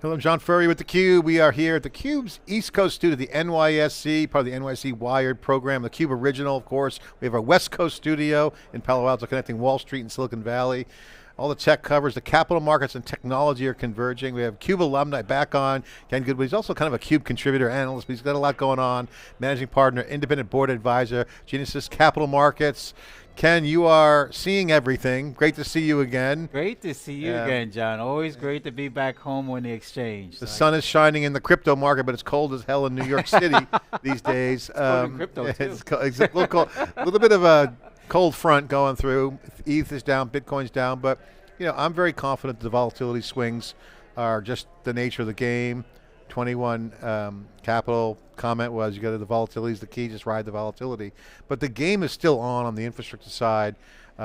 Hello, I'm John Furrier with theCUBE. We are here at theCUBE's East Coast studio, the NYSE, part of the NYSE Wired program, theCUBE original, of course. We have our West Coast studio in Palo Alto, connecting Wall Street and Silicon Valley. All the tech covers, the capital markets and technology are converging. We have CUBE alumni back on. Ken Goodwin, he's also kind of a CUBE contributor, analyst, but he's got a lot going on. Managing partner, independent board advisor, Jeanensis Capital Markets. Ken, you are seeing everything. Great to see you again. Great to see you again, John. Always great to be back home on the exchange. The sun is shining in the crypto market, but it's cold as hell in New York City these days. It's cold in crypto too. It's a little cold, a little bit of a cold front going through. ETH is down, Bitcoin's down, but you know, I'm very confident the volatility swings are just the nature of the game. 21 Capital comment was, you got the volatility is the key, just ride the volatility. But the game is still on the infrastructure side.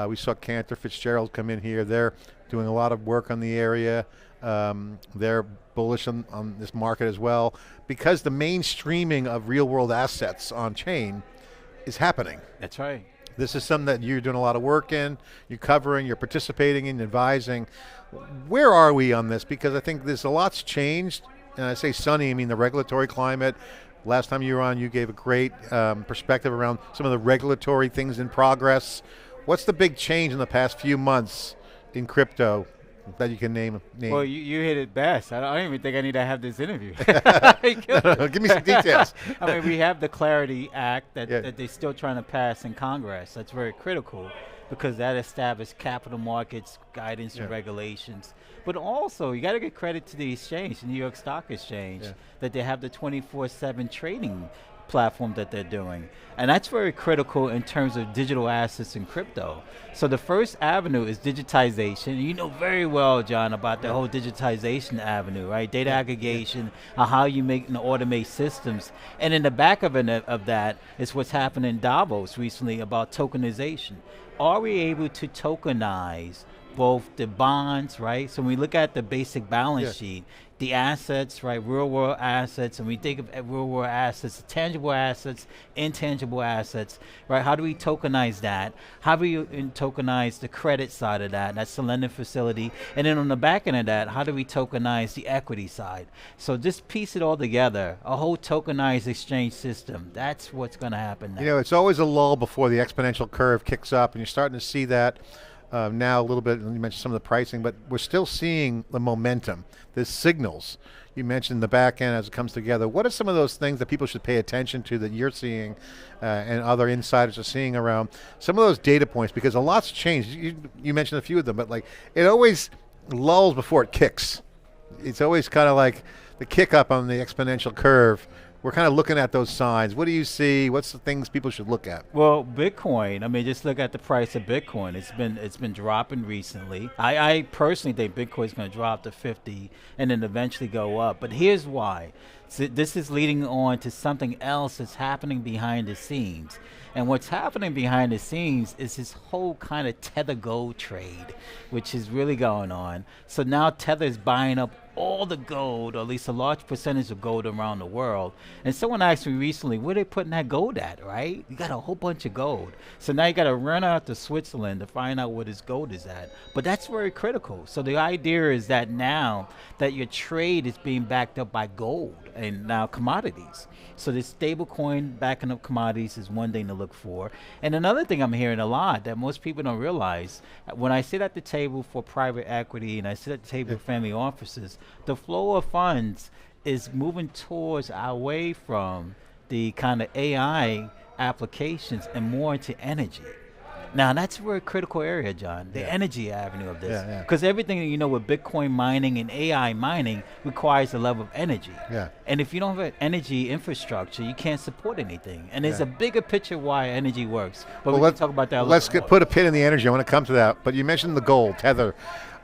We saw Cantor Fitzgerald come in here. They're doing a lot of work on the area. They're bullish on this market as well, because the mainstreaming of real world assets on chain is happening. That's right. This is something that you're doing a lot of work in, you're covering, you're participating in, advising. Where are we on this? Because I think there's a lot's changed. And I say sunny, I mean the regulatory climate. Last time you were on, you gave a great perspective around some of the regulatory things in progress. What's the big change in the past few months in crypto that you can name? Well, you hit it best. I don't even think I need to have this interview. No, give me some details. I mean, we have the Clarity Act that they're still trying to pass in Congress. That's very critical, because that established capital markets guidance and regulations. But also, you got to give credit to the exchange, the New York Stock Exchange, that they have the 24/7 trading platform that they're doing. And that's very critical in terms of digital assets and crypto. So the first avenue is digitization. You know very well, John, about the whole digitization avenue, right? Data aggregation, how you make and automate systems. And in the back of that is what's happened in Davos recently about tokenization. Are we able to tokenize both the bonds, right? So when we look at the basic balance sheet, the assets, right, real world assets, and we think of real world assets, tangible assets, intangible assets, right? How do we tokenize that? How do we tokenize the credit side of that? That's the lending facility. And then on the back end of that, how do we tokenize the equity side? So just piece it all together, a whole tokenized exchange system. That's what's going to happen next. You know, it's always a lull before the exponential curve kicks up, and you're starting to see that now a little bit. You mentioned some of the pricing, but we're still seeing the momentum. There's signals. You mentioned the back end as it comes together. What are some of those things that people should pay attention to that you're seeing and other insiders are seeing around some of those data points? Because a lot's changed. You mentioned a few of them, but like it always lulls before it kicks. It's always kind of like the kick up on the exponential curve. We're kind of looking at those signs. What do you see? What's the things people should look at? Well, Bitcoin, I mean, just look at the price of Bitcoin. It's been dropping recently. I personally think Bitcoin's going to drop to 50 and then eventually go up. But here's why. So this is leading on to something else that's happening behind the scenes. And what's happening behind the scenes is this whole kind of Tether gold trade, which is really going on. So now Tether is buying up all the gold, or at least a large percentage of gold around the world. And someone asked me recently, where they putting that gold at, right? You got a whole bunch of gold. So now you got to run out to Switzerland to find out where this gold is at. But that's very critical. So the idea is that now that your trade is being backed up by gold and now commodities. So this stable coin backing up commodities is one thing to look for. And another thing I'm hearing a lot that most people don't realize, when I sit at the table for private equity and I sit at the table for family offices, the flow of funds is moving towards away from the kind of AI applications and more into energy. Now that's a very critical area, John, the energy avenue of this. Because everything you know with Bitcoin mining and AI mining requires a level of energy. And if you don't have an energy infrastructure, you can't support anything. And there's a bigger picture why energy works. But we can talk about that a little bit more. Put a pin in the energy. I want to come to that. But you mentioned the gold, Tether.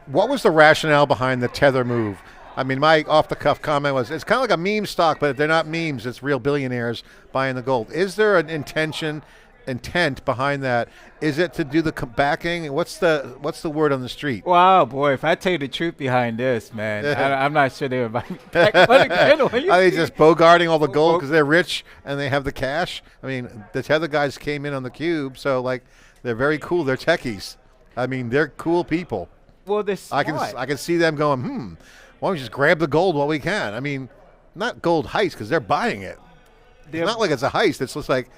What was the rationale behind the Tether move? I mean, my off-the-cuff comment was, it's kind of like a meme stock, but they're not memes. It's real billionaires buying the gold. Is there an intent behind that? Is it to do the backing? What's the word on the street? Wow, boy, if I tell you the truth behind this, man, I'm not sure they would buy me back. Are they just bogarting all the gold because they're rich and they have the cash? I mean, the Tether guys came in on theCUBE, so like they're very cool. They're techies. I mean, they're cool people. Well, this I can see them going, why don't we just grab the gold while we can? I mean, not gold heist because they're buying it. It's not like it's a heist. It's just like,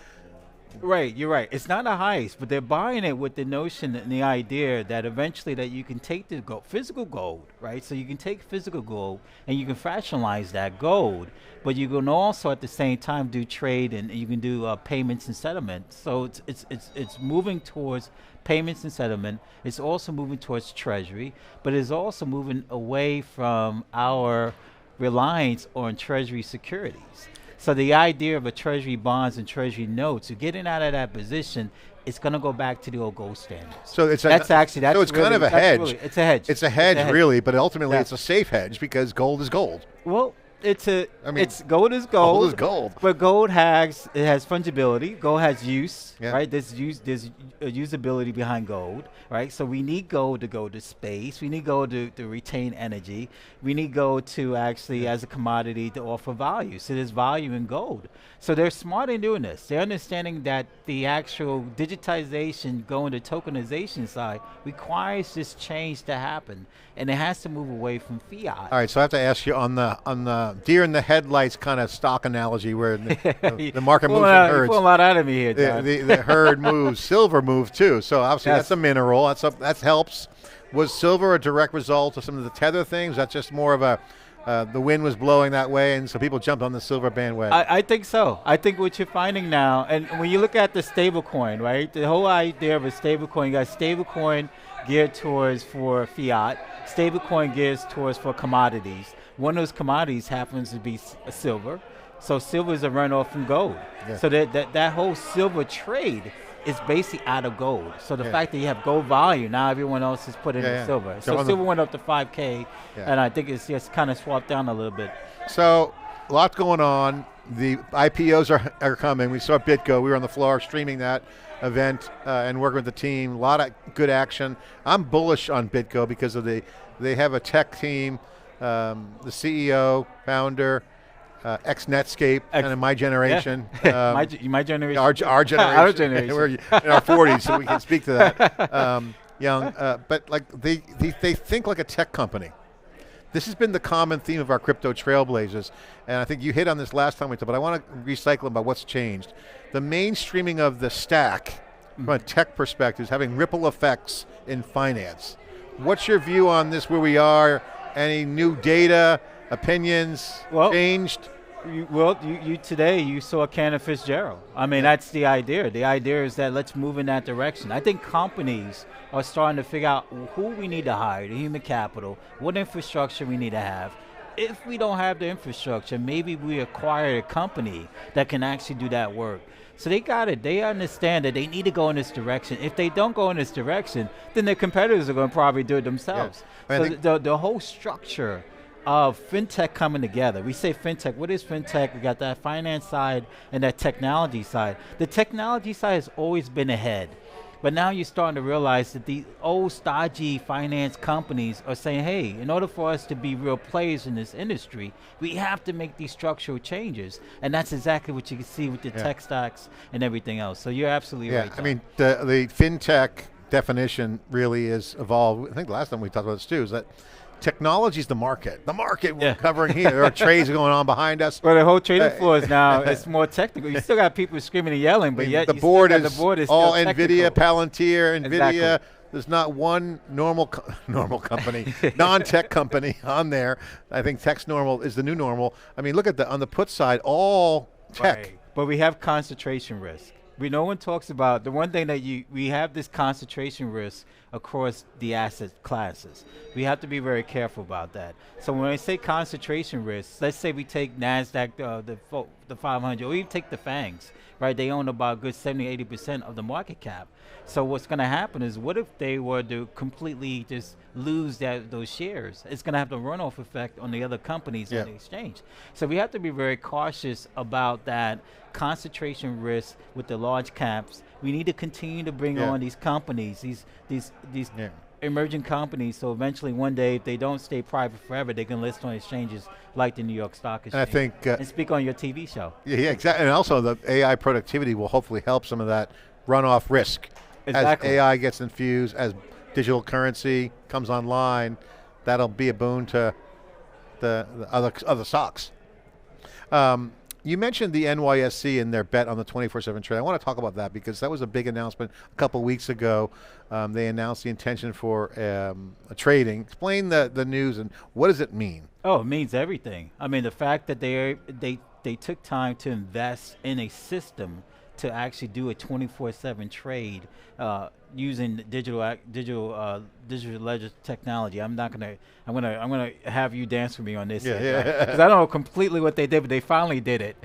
right, you're right. It's not a heist, but they're buying it with the notion and the idea that eventually that you can take the gold, physical gold, right? So you can take physical gold and you can fractionalize that gold, but you can also at the same time do trade and you can do payments and settlement. So it's moving towards payments and settlement. It's also moving towards treasury, but it's also moving away from our reliance on treasury securities. So the idea of a treasury bonds and treasury notes, you're getting out of that position, it's going to go back to the old gold standards. So it's so it's really, kind of a hedge. Really, it's a hedge. It's a hedge, really, but ultimately it's a safe hedge because gold is gold. Well, it's gold is gold. Gold is gold. But gold has fungibility. Gold has use, Yeah. right? There's usability behind gold, right? So we need gold to go to space. We need gold to retain energy. We need gold to actually, as a commodity, to offer value. So there's value in gold. So they're smart in doing this. They're understanding that the actual digitization, going to tokenization side, requires this change to happen, and it has to move away from fiat. All right, so I have to ask you on the deer in the headlights kind of stock analogy where the market moves in herds. You pull a lot out of me here, John. The herd moves. Silver moved too. So obviously that's a mineral. That helps. Was silver a direct result of some of the tether things? That's just more of a the wind was blowing that way, and so people jumped on the silver bandwagon. I think so. I think what you're finding now, and when you look at the stable coin, right? The whole idea of a stable coin, you got stable coin geared towards for fiat, stable coin geared towards for commodities. One of those commodities happens to be silver. So silver is a runoff from gold. Yeah. So that whole silver trade is basically out of gold. So the fact that you have gold value, now everyone else is putting in silver. So silver went up to 5K, and I think it's just kind of swapped down a little bit. So a lot going on. The IPOs are coming. We saw BitGo. We were on the floor streaming that event and working with the team. A lot of good action. I'm bullish on BitGo because of they have a tech team, the CEO, founder, ex-Netscape, kind of my generation. My generation. Our generation. Our generation. We're in our 40s, so we can speak to that. Young, but like they think like a tech company. This has been the common theme of our crypto trailblazers, and I think you hit on this last time we talked, but I want to recycle about what's changed. The mainstreaming of the stack, from a tech perspective, is having ripple effects in finance. What's your view on this, where we are? Any new data, opinions, changed? You today you saw Kenneth Fitzgerald. I mean, that's the idea. The idea is that let's move in that direction. I think companies are starting to figure out who we need to hire, the human capital, what infrastructure we need to have. If we don't have the infrastructure, maybe we acquire a company that can actually do that work. So they got it. They understand that they need to go in this direction. If they don't go in this direction, then their competitors are going to probably do it themselves. Yeah. So the whole structure of fintech coming together. We say fintech. What is fintech? We got that finance side and that technology side. The technology side has always been ahead. But now you're starting to realize that the old stodgy finance companies are saying, hey, in order for us to be real players in this industry, we have to make these structural changes. And that's exactly what you can see with the tech stocks and everything else. So you're absolutely right, John. I mean, the fintech definition really is evolved. I think the last time we talked about this too, is that technology is the market. The market we're covering here. There are trades going on behind us. Well, the whole trading floor is now it's more technical. You still got people screaming and yelling, but yet the board is all still NVIDIA, technical. Palantir, NVIDIA. There's not one normal company, non-tech company on there. I think tech's normal is the new normal. I mean, look at on the put side, all tech. Right. But we have concentration risk. No one talks about the one thing that we have this concentration risk across the asset classes. We have to be very careful about that. So when I say concentration risk, let's say we take NASDAQ, the 500, or even take the FANGs, right? They own about a good 70-80% of the market cap. So what's going to happen is, what if they were to completely just lose those shares? It's going to have the runoff effect on the other companies on the exchange. So we have to be very cautious about that concentration risk with the large caps. We need to continue to bring on these companies, these emerging companies, so eventually one day, if they don't stay private forever, they can list on exchanges like the New York Stock Exchange. And I think and speak on your TV show. Yeah, exactly. And also the AI productivity will hopefully help some of that runoff risk. Exactly. As AI gets infused, as digital currency comes online, that'll be a boon to the other stocks. You mentioned the NYSE and their bet on the 24/7 trade. I want to talk about that because that was a big announcement a couple weeks ago. They announced the intention for a trading. Explain the news and what does it mean? Oh, it means everything. I mean, the fact that they took time to invest in a system to actually do a 24/7 trade using digital ledger technology. I'm gonna have you dance with me on this, because I don't know completely what they did, but they finally did it.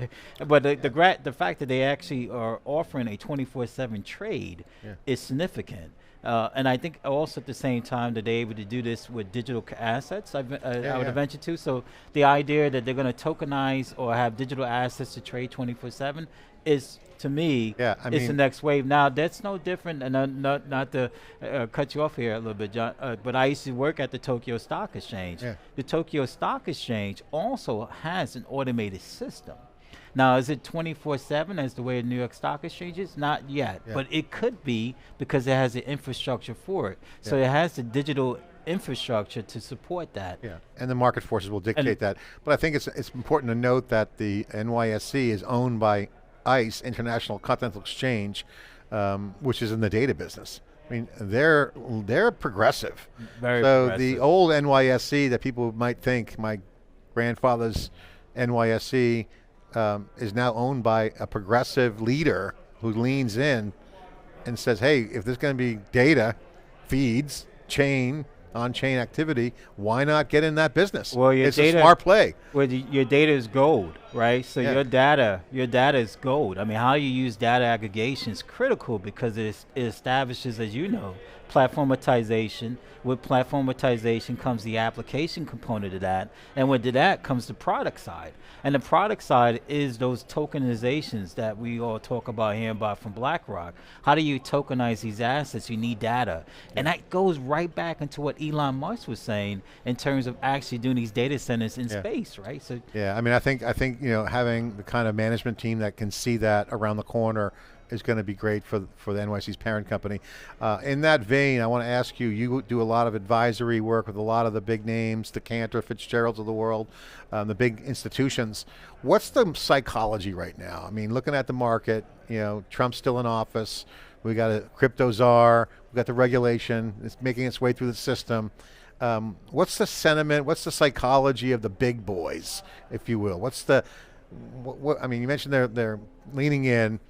But the fact that they actually are offering a 24/7 trade is significant. And I think also at the same time that they're able to do this with digital assets, I would venture to. So the idea that they're going to tokenize or have digital assets to trade 24/7 is, to me, it's the next wave. Now, that's no different, and not to cut you off here a little bit, John, but I used to work at the Tokyo Stock Exchange. The Tokyo Stock Exchange also has an automated system. Now, is it 24/7 as the way the New York Stock Exchange is? Not yet, but it could be because it has the infrastructure for it. So it has the digital infrastructure to support that. And the market forces will dictate that. But I think it's important to note that the NYSE is owned by ICE, International Continental Exchange, which is in the data business. I mean, they're progressive. Very progressive. The old NYSE that people might think, my grandfather's NYSE, is now owned by a progressive leader who leans in and says, hey, if there's going to be data, feeds, on-chain activity, why not get in that business? Well, it's a smart play. Well, your data is gold, right? So your data is gold. I mean, how you use data aggregation is critical because it establishes, as you know, platformatization. With platformatization comes the application component of that, and with that comes the product side. And the product side is those tokenizations that we all talk about here from BlackRock. How do you tokenize these assets? You need data. And that goes right back into what Elon Musk was saying in terms of actually doing these data centers in space, right? So I mean, I think having the kind of management team that can see that around the corner is going to be great for the NYSE's parent company. In that vein, I want to ask you, you do a lot of advisory work with a lot of the big names, the Cantor, Fitzgeralds of the world, the big institutions. What's the psychology right now? I mean, looking at the market, Trump's still in office, we got a crypto czar, we got the regulation, it's making its way through the system. What's the sentiment, what's the psychology of the big boys, if you will? What's the, I mean, you mentioned they're leaning in.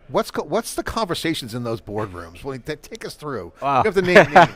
What's the conversations in those boardrooms? Well, take us through. Wow. You have to name names.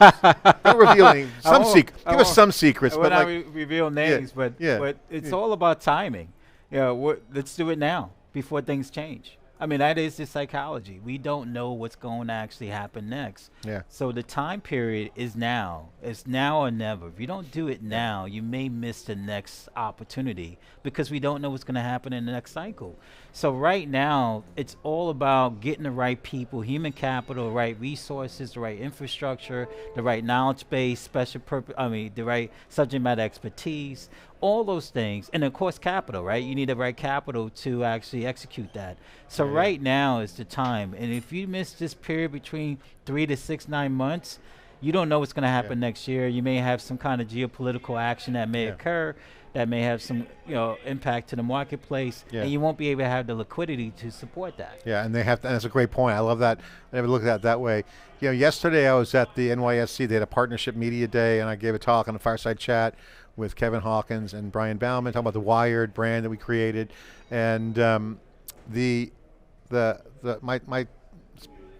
Don't reveal names. Give us some secrets. But I will not reveal names, but it's all about timing. Let's do it now before things change. I mean, that is the psychology. We don't know what's going to actually happen next. So the time period is now. It's now or never. If you don't do it now, you may miss the next opportunity because we don't know what's going to happen in the next cycle. So right now, it's all about getting the right people, human capital, the right resources, the right infrastructure, the right knowledge base, special purpose, the right subject matter expertise, all those things. And of course, capital, right? You need the right capital to actually execute that. So right now is the time. And if you miss this period between 3 to 6, 9 months, you don't know what's going to happen next year. You may have some kind of geopolitical action that may occur that may have some impact to the marketplace, and you won't be able to have the liquidity to support that. And they have to, and that's a great point. I love that. I never looked at it that way. Yesterday I was at the NYSE. They had a partnership media day, and I gave a talk on a fireside chat with Kevin Hawkins and Brian Bauman, talking about the Wired brand that we created, and my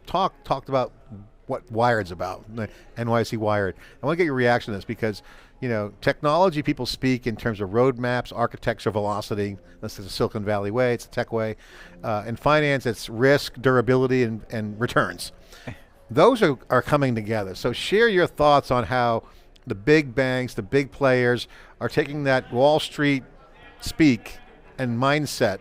talk talked about what Wired's about, the NYSE Wired. I want to get your reaction to this because, technology, people speak in terms of roadmaps, architecture, velocity. This is the Silicon Valley way, it's the tech way. In finance, it's risk, durability, and returns. Those are coming together. So share your thoughts on how the big banks, the big players are taking that Wall Street speak and mindset,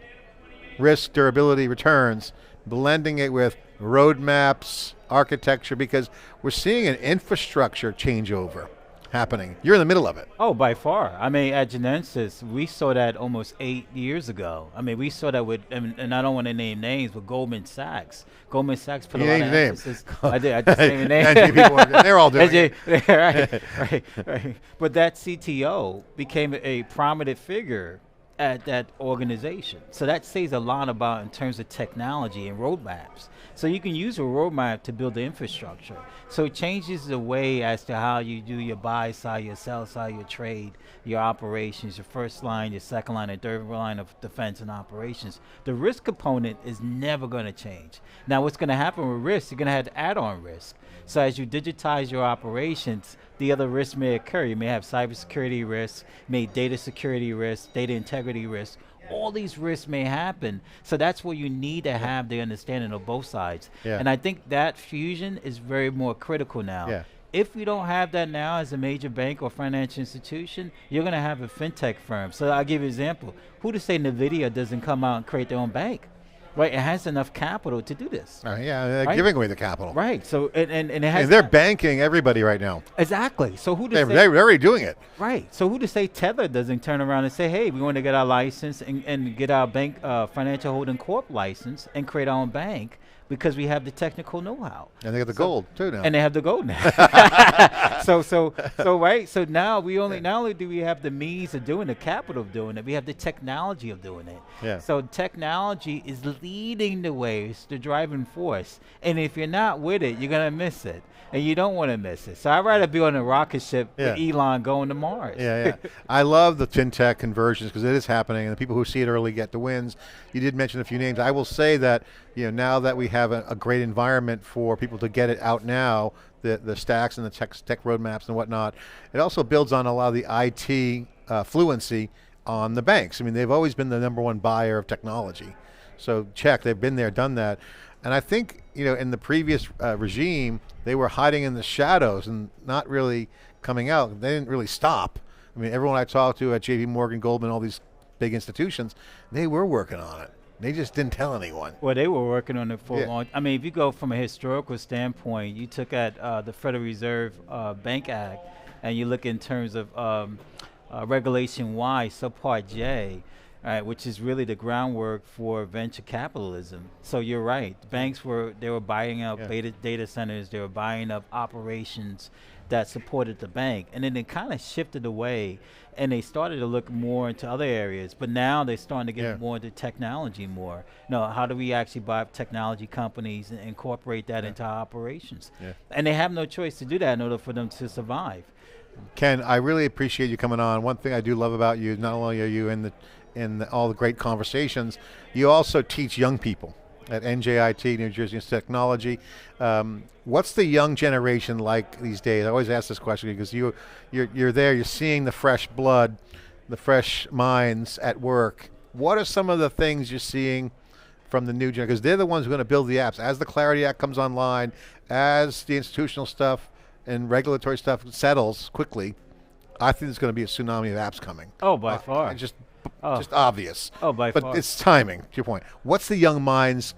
risk, durability, returns, blending it with roadmaps, architecture, because we're seeing an infrastructure changeover. happening. You're in the middle of it. Oh, by far. I mean, at Jeanensis, we saw that almost 8 years ago. I mean, we saw that with, and I don't want to name names, but Goldman Sachs. Goldman Sachs put a lot of emphasis. I did name names. People, they're all doing it. right. But that CTO became a prominent figure at that organization. So that says a lot about in terms of technology and roadmaps. So you can use a roadmap to build the infrastructure. So it changes the way as to how you do your buy side, your sell side, your trade, your operations, your first line, your second line, and third line of defense and operations. The risk component is never going to change. Now what's going to happen with risk, you're going to have to add on risk. So as you digitize your operations, the other risks may occur. You may have cybersecurity risks, may data security risks, data integrity risks. All these risks may happen. So that's where you need to have the understanding of both sides. Yeah. And I think that fusion is very more critical now. Yeah. If you don't have that now as a major bank or financial institution, you're going to have a fintech firm. So I'll give you an example. Who to say NVIDIA doesn't come out and create their own bank? Right, it has enough capital to do this. Yeah, they're right? giving away the capital. Right, so and it has. And they're banking everybody right now. Exactly. So who to They're say? already doing it. Right. So who to say Tether doesn't turn around and say, hey, we want to get our license and get our bank financial holding corp license and create our own bank because we have the technical know-how. And they got the gold too now. And they have the gold now. so right. So now we only not only do we have the means of doing the capital of doing it, we have the technology of doing it. Yeah. So technology is leading the way. It's the driving force. And if you're not with it, you're gonna miss it. And you don't want to miss it. So I'd rather be on a rocket ship with Elon going to Mars. Yeah. I love the fintech conversions because it is happening, and the people who see it early get the wins. You did mention a few names. I will say that now that we have a great environment for people to get it out now, the stacks and the tech roadmaps and whatnot, it also builds on a lot of the IT fluency on the banks. I mean, they've always been the #1 buyer of technology. So check, they've been there, done that. And I think, in the previous regime, they were hiding in the shadows and not really coming out. They didn't really stop. I mean, everyone I talked to at JP Morgan, Goldman, all these big institutions, they were working on it. They just didn't tell anyone. Well, they were working on it for a long. I mean, if you go from a historical standpoint, you took at the Federal Reserve Bank Act, and you look in terms of Regulation Y, Subpart J, which is really the groundwork for venture capitalism. So you're right. Banks were buying up data centers. They were buying up operations that supported the bank, and then they kind of shifted away, and they started to look more into other areas. But now they're starting to get more into technology more. How do we actually buy up technology companies and incorporate that into our operations? And they have no choice to do that in order for them to survive. Ken, I really appreciate you coming on. One thing I do love about you, not only are you in all the great conversations, you also teach young people at NJIT, New Jersey Institute of Technology. What's the young generation like these days? I always ask this question because you're there, you're seeing the fresh blood, the fresh minds at work. What are some of the things you're seeing from the new generation? Because they're the ones who are going to build the apps. As the Clarity Act comes online, as the institutional stuff and regulatory stuff settles quickly, I think there's going to be a tsunami of apps coming. Oh, by far. Just obvious. Oh, by far. But it's timing, to your point. What's the young minds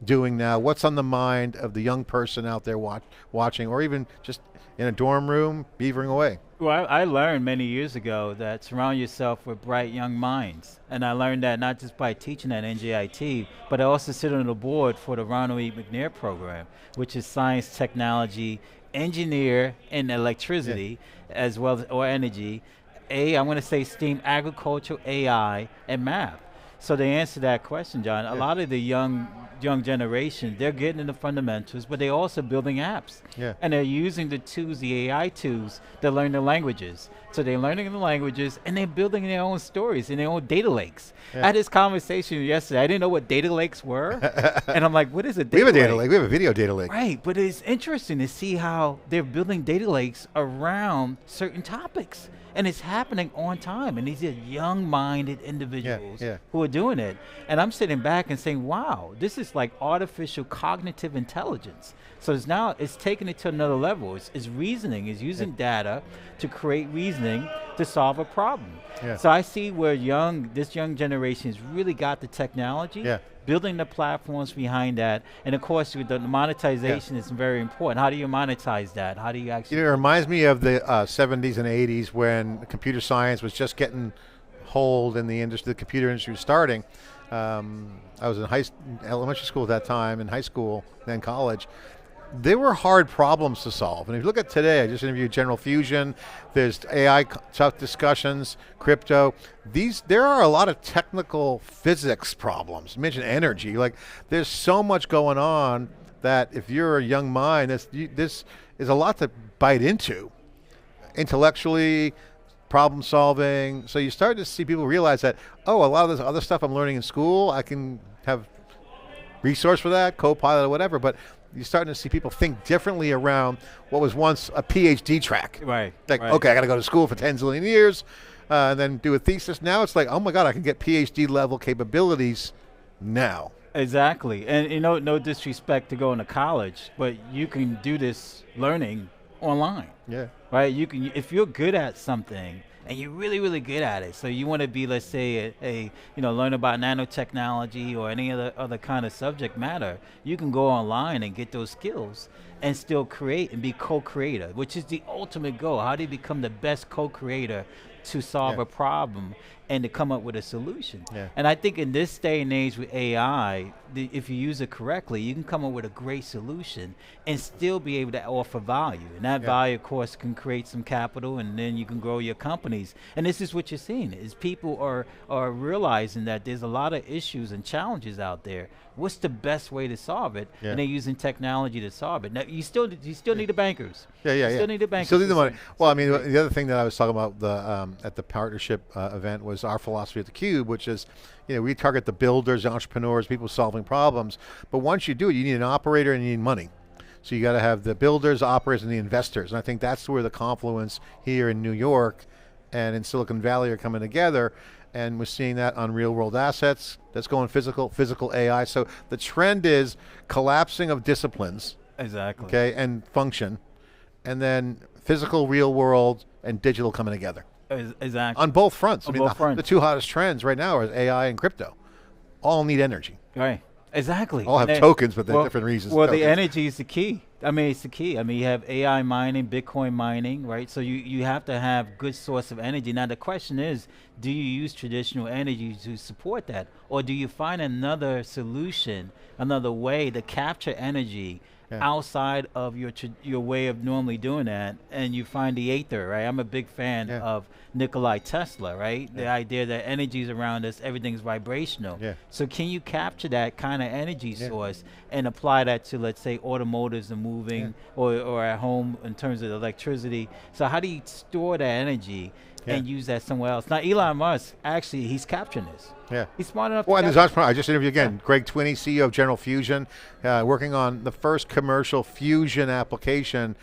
doing now? What's on the mind of the young person out there watching, or even just in a dorm room, beavering away? Well, I learned many years ago that surround yourself with bright young minds. And I learned that not just by teaching at NJIT, but I also sit on the board for the Ronald E. McNair program, which is science, technology, engineer, and electricity, as well as or energy. I'm going to say STEAM, agriculture, AI, and math. So to answer that question, John, a lot of the young generation, they're getting in the fundamentals, but they're also building apps. And they're using the tools, the AI tools, to learn the languages. So they're learning the languages, and they're building their own stories and their own data lakes. I had this conversation yesterday. I didn't know what data lakes were. And I'm like, what is a data lake? We have a data lake. We have a video data lake. Right, but it's interesting to see how they're building data lakes around certain topics. And it's happening on time. And these are young-minded individuals who are doing it. And I'm sitting back and saying, wow, this is like artificial cognitive intelligence. So it's taking it to another level. It's reasoning. It's using data to create reasoning to solve a problem. Yeah. So I see where this young generation has really got the technology, building the platforms behind that, and of course with the monetization is very important. How do you monetize that? How do you actually? It reminds me of the 70s and 80s when computer science was just getting hold in the industry. The computer industry was starting. I was in elementary school at that time, in high school, then college. They were hard problems to solve. And if you look at today, I just interviewed General Fusion, there's AI tough discussions, crypto. There are a lot of technical physics problems. You mentioned energy, like there's so much going on that if you're a young mind, this is a lot to bite into. Intellectually, problem solving. So you start to see people realize that, oh, a lot of this other stuff I'm learning in school, I can have resource for that, Copilot or whatever, but you're starting to see people think differently around what was once a PhD track. Right. Like, okay, I got to go to school for 10 zillion years and then do a thesis. Now it's like, oh my God, I can get PhD level capabilities now. Exactly. And no disrespect to going to college, but you can do this learning online. Yeah. Right? You can, if you're good at something, and you're really, really good at it. So you want to be, let's say, learn about nanotechnology or any other kind of subject matter. You can go online and get those skills and still create and be co-creator, which is the ultimate goal. How do you become the best co-creator to solve a problem and to come up with a solution? And I think in this day and age with AI, if you use it correctly, you can come up with a great solution and still be able to offer value. And that value, of course, can create some capital, and then you can grow your companies. And this is what you're seeing, is people are realizing that there's a lot of issues and challenges out there. What's the best way to solve it? And they're using technology to solve it. Now, you still need the bankers. You still need the bankers. You still need the money. Well, I mean, the other thing that I was talking about at the partnership event was our philosophy at theCUBE, which is, we target the builders, entrepreneurs, people solving problems. But once you do it, you need an operator and you need money. So you got to have the builders, operators, and the investors. And I think that's where the confluence here in New York and in Silicon Valley are coming together. And we're seeing that on real world assets. That's going physical AI. So the trend is collapsing of disciplines. Exactly. Okay, and function. And then physical, real world, and digital coming together. Exactly. On both fronts. On I mean, both fronts. The two hottest trends right now are AI and crypto. All need energy. Right. Exactly. All have tokens, but they're different reasons. Well, the energy is the key. I mean, it's the key. I mean, you have AI mining, Bitcoin mining, right? So you have to have good source of energy. Now, the question is, do you use traditional energy to support that? Or do you find another solution, another way to capture energy outside of your way of normally doing that, and you find the ether, right? I'm a big fan of Nikola Tesla, right? The idea that energy is around us, everything's vibrational. So can you capture that kind of energy source and apply that to, let's say, automotives and moving or at home in terms of electricity? So how do you store that energy and use that somewhere else? Now, Elon Musk, actually, he's capturing this. He's smart enough. Well, and there's entrepreneur. I just interviewed again Greg Twinney, CEO of General Fusion, working on the first commercial fusion application,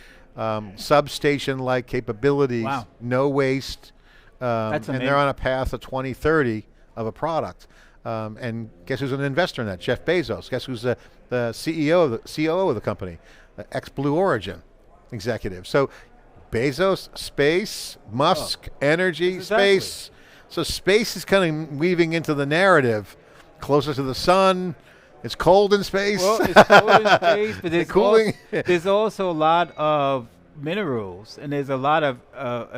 substation-like capabilities, no waste, That's and amazing. they're on a path to 2030 of a product. And guess who's an investor in that? Jeff Bezos. Guess who's the COO of the company? Ex-Blue Origin executive. So Bezos, space, Musk, energy, space. So space is kind of weaving into the narrative, closer to the sun. It's cold in space. Well, it's cold in space, but there's cooling. There's also a lot of minerals, and there's a lot of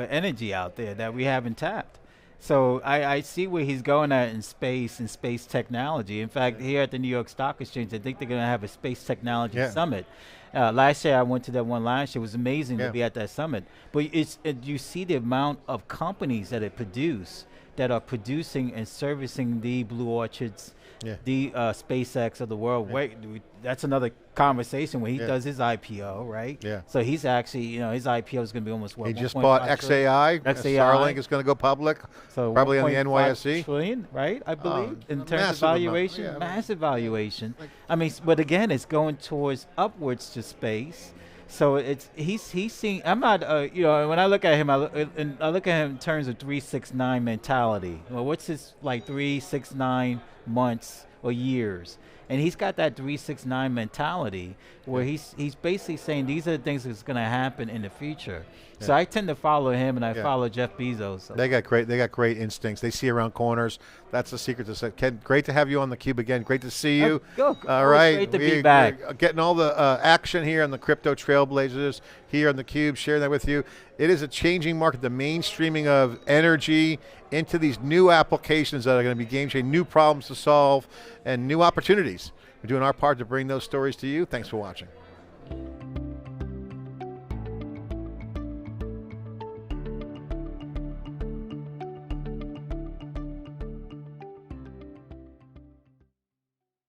energy out there that we haven't tapped. So I see where he's going at in space and space technology. In fact, here at the New York Stock Exchange, I think they're going to have a space technology summit. Last year, I went to that one last year. It was amazing to be at that summit. But you see the amount of companies that are producing and servicing the Blue Orchids, the SpaceX of the world. That's another conversation when he does his IPO, right? So he's actually, his IPO is going to be almost what? He just bought XAI. Starlink is going to go public. So probably on the NYSE. Trillion, right? I believe in terms of valuation, massive valuation. I mean, but again, it's going towards upwards to space. So he's seeing. I'm not when I look at him, I look at him in terms of 3-6-9 mentality. Well, what's his 3-6-9 months or years? And he's got that 369 mentality where he's basically saying these are the things that's going to happen in the future. So I tend to follow him, and I follow Jeff Bezos. So. They got great instincts. They see around corners. That's the secret to success. Ken, great to have you on theCUBE again. Great to see you. All right, great to be back. We're getting all the action here on the Crypto Trailblazers here on theCUBE, sharing that with you. It is a changing market, the mainstreaming of energy into these new applications that are going to be game-changing, new problems to solve, and new opportunities. We're doing our part to bring those stories to you. Thanks for watching.